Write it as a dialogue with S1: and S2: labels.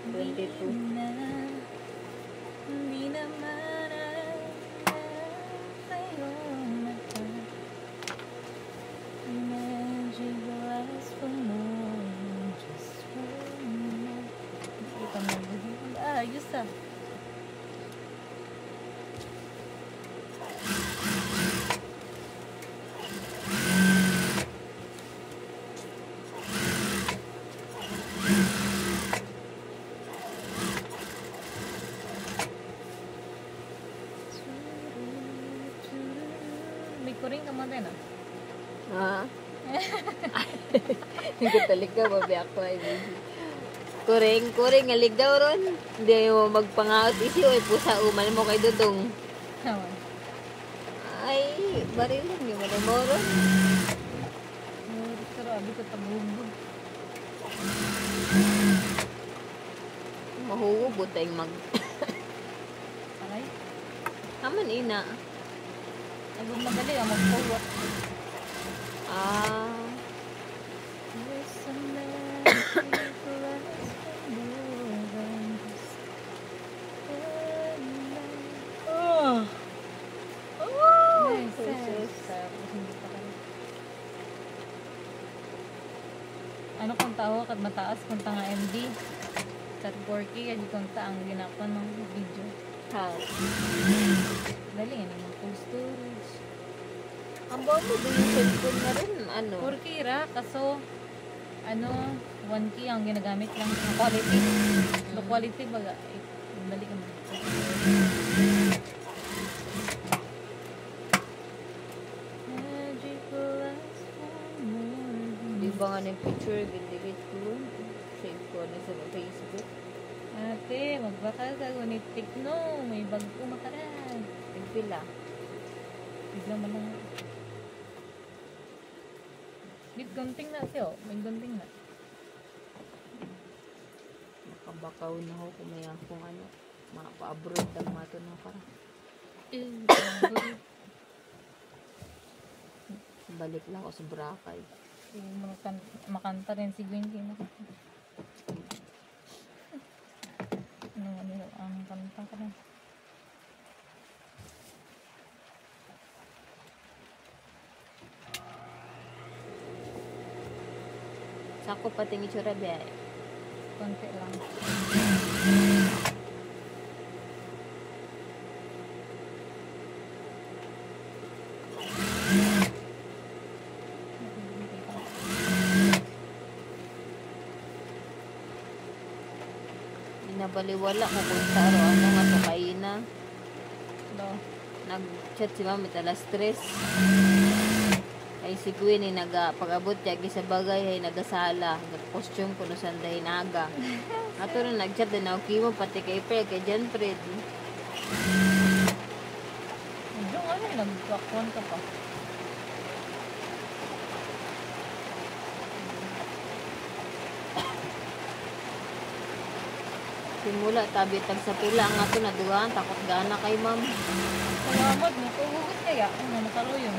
S1: 22.
S2: Hindi naman tayo mata. Imagine you ask for more, just for more. Hindi ka mabuhin. Ayos ah. May kuring ka mo din ah.
S1: Ha? Hindi talik ka, babi ako ay busy. Kuring, alig daw ron. Hindi mo magpangaot isi o pusa umal mo kay Dudong.
S2: Naman.
S1: Ay, baril lang yung mo ron.
S2: Pero abi ko tabugbog.
S1: Mahuubot tayong mag...
S2: Aray.
S1: Aman ina.
S2: Agad magali ang mag-forward.
S1: Ah.
S2: There's some magic for us to move on this night.
S1: Oh. Oh.
S2: Nice. Tapos hindi pa kami. Ano kung tao kat mataas kung nga MD? Kat 4K kadi kung ang ginapan ng video.
S1: Ha.
S2: Dali yan yung full storage.
S1: Ang bawa mo din yung cellphone na rin. Ano?
S2: 4K ra, kaso ano, 1K ang ginagamit lang ng quality. Low quality baga, dali ka mo. Magical as
S1: Di ba nga ng picture, delete ko. Save ko na sa Facebook.
S2: Ate, magbakal ka gunit tikno. May bago makaran.
S1: Nagpila.
S2: Bigla man lang. Bit gunting na siya. May gunting na.
S1: Makabakaw na ako kung may akong ano. Mapa-abroad ang mato na para. Balik lang ako sa Boracay.
S2: Makanta rin si Gwen. Ano ang kanta ka na.
S1: Sako pati ng itsura biya.
S2: Konti lang.
S1: Nabaliwala ko kung sa ano nga sa kaina.
S2: Do.
S1: Nag-chat si mami alas 3. Ay si Gwen ay pag-abot siya sa bagay ay nagasala. Nag-costume ko no sanday naga. Ato rin nag-chat din ako kimo pati kay Fred, kay Jan Fred.
S2: Yung ano, nag-bakwan ka pa.
S1: Simula tabi tag sa pila ang ato na dugaan takot gana kay ma'am.
S2: Salamat mo. Tuhugot kaya. Ano, makaroon.